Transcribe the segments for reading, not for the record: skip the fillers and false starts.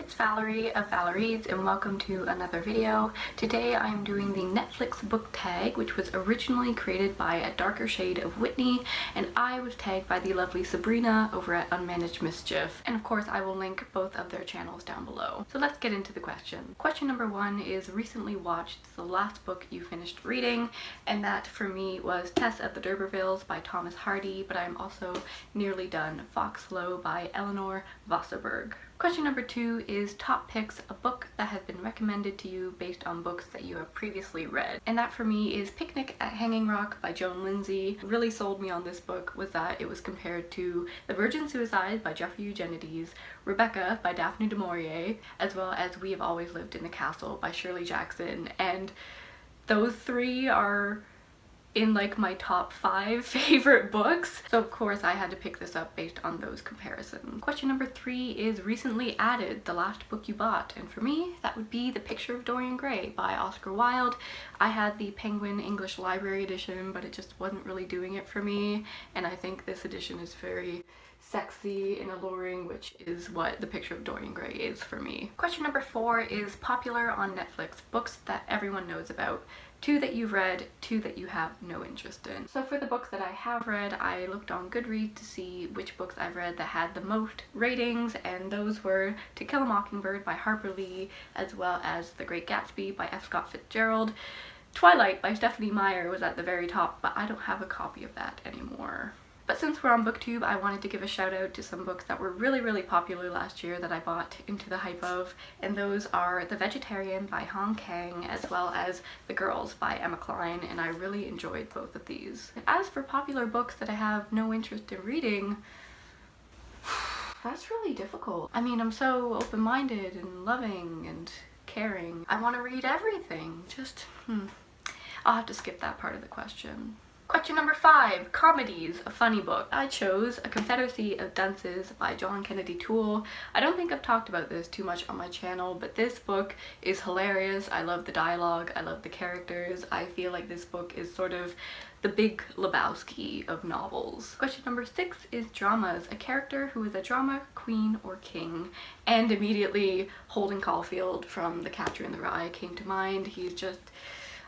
it's Valerie of Valeries and welcome to another video. Today I'm doing the Netflix book tag, which was originally created by A Darker Shade of Whitney, and I was tagged by the lovely Sabrina over at Unmanaged Mischief. And of course I will link both of their channels down below. So let's get into the question. Question number one is recently watched the last book you finished reading, and that for me was Tess of the D'Urbervilles by Thomas Hardy, but I'm also nearly done Foxglove by Eleanor Vosseberg. Question number two is top picks, a book that has been recommended to you based on books that you have previously read. And that for me is Picnic at Hanging Rock by Joan Lindsay. What really sold me on this book was that it was compared to The Virgin Suicide by Jeffrey Eugenides, Rebecca by Daphne du Maurier, as well as We Have Always Lived in the Castle by Shirley Jackson. And those three are in like my top 5 favorite books. So of course I had to pick this up based on those comparisons. Question number three is recently added, the last book you bought, and for me that would be The Picture of Dorian Gray by Oscar Wilde. I had the Penguin English Library edition, but it just wasn't really doing it for me, and I think this edition is very sexy and alluring, which is what The Picture of Dorian Gray is for me. Question number four is popular on Netflix, books that everyone knows about. 2 that you've read, 2 that you have no interest in. So for the books that I have read, I looked on Goodreads to see which books I've read that had the most ratings, and those were To Kill a Mockingbird by Harper Lee, as well as The Great Gatsby by F. Scott Fitzgerald. Twilight by Stephenie Meyer was at the very top, but I don't have a copy of that anymore. But since we're on BookTube, I wanted to give a shout out to some books that were really popular last year that I bought into the hype of, and those are The Vegetarian by Han Kang, as well as The Girls by Emma Cline, and I really enjoyed both of these. As for popular books that I have no interest in reading, that's really difficult. I mean, I'm so open-minded and loving and caring. I want to read everything. I'll have to skip that part of the question. Question number 5, comedies, a funny book. I chose A Confederacy of Dunces by John Kennedy Toole. I don't think I've talked about this too much on my channel, but this book is hilarious. I love the dialogue, I love the characters. I feel like this book is sort of the Big Lebowski of novels. Question number 6 is dramas, a character who is a drama queen or king. And immediately Holden Caulfield from The Catcher in the Rye came to mind. He's just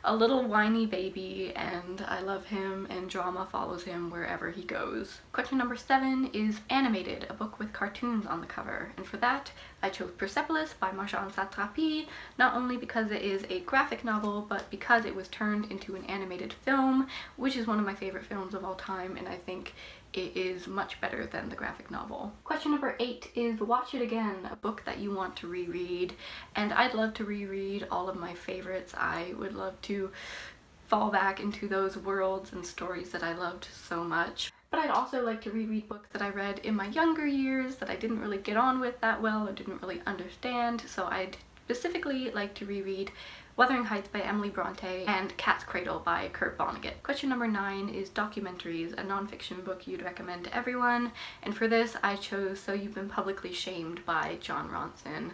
a little whiny baby, and I love him, and drama follows him wherever he goes. Question number 7 is animated, a book with cartoons on the cover, and for that I chose Persepolis by Marjane Satrapi, not only because it is a graphic novel, but because it was turned into an animated film, which is one of my favorite films of all time, and I think it is much better than the graphic novel. Question number 8 is Watch It Again, a book that you want to reread, and I'd love to reread all of my favorites. I would love to fall back into those worlds and stories that I loved so much. But I'd also like to reread books that I read in my younger years that I didn't really get on with that well or didn't really understand, so I'd specifically like to reread Wuthering Heights by Emily Bronte and Cat's Cradle by Kurt Vonnegut. Question number 9 is documentaries, a nonfiction book you'd recommend to everyone, and for this I chose So You've Been Publicly Shamed by Jon Ronson.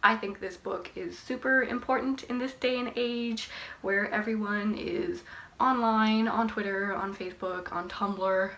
I think this book is super important in this day and age where everyone is online, on Twitter, on Facebook, on Tumblr.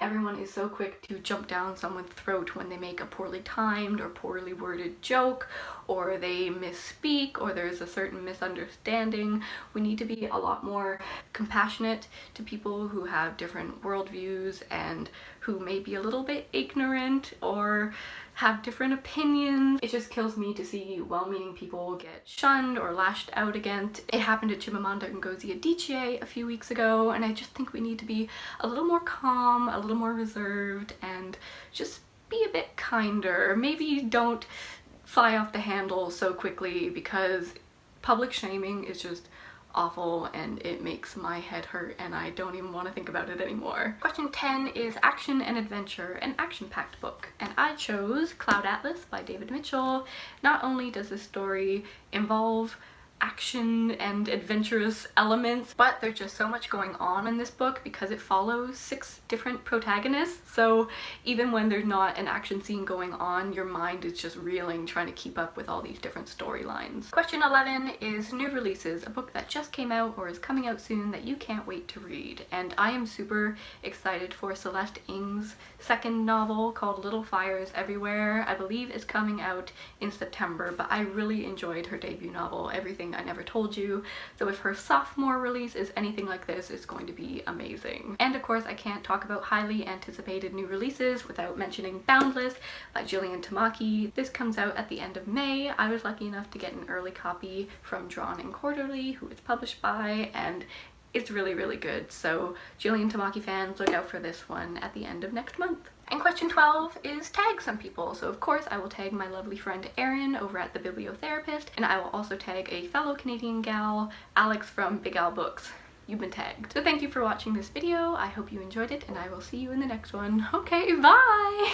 Everyone is so quick to jump down someone's throat when they make a poorly timed or poorly worded joke, or they misspeak, or there's a certain misunderstanding. We need to be a lot more compassionate to people who have different worldviews and who may be a little bit ignorant or have different opinions. It just kills me to see well-meaning people get shunned or lashed out against. It happened to Chimamanda Ngozi Adichie a few weeks ago, and I just think we need to be a little more calm, a little more reserved, and just be a bit kinder. Maybe don't fly off the handle so quickly, because public shaming is just awful and it makes my head hurt and I don't even want to think about it anymore. Question 10 is action and adventure, an action-packed book, and I chose Cloud Atlas by David Mitchell. Not only does this story involve action and adventurous elements, but there's just so much going on in this book because it follows 6 different protagonists. So even when there's not an action scene going on, your mind is just reeling trying to keep up with all these different storylines. Question 11 is new releases, a book that just came out or is coming out soon that you can't wait to read. And I am super excited for Celeste Ng's second novel called Little Fires Everywhere. I believe it's coming out in September, but I really enjoyed her debut novel, Everything I Never Told You. So if her sophomore release is anything like this, it's going to be amazing. And of course, I can't talk about highly anticipated new releases without mentioning Boundless by Gillian Tamaki. This comes out at the end of May. I was lucky enough to get an early copy from Drawn and Quarterly, who it's published by, and it's really, really good. So Gillian Tamaki fans, look out for this one at the end of next month. And question 12 is tag some people. So of course I will tag my lovely friend Erin over at The Bibliotherapist, and I will also tag a fellow Canadian gal, Alex from Big Al Books. You've been tagged. So thank you for watching this video. I hope you enjoyed it, and I will see you in the next one. Okay, bye!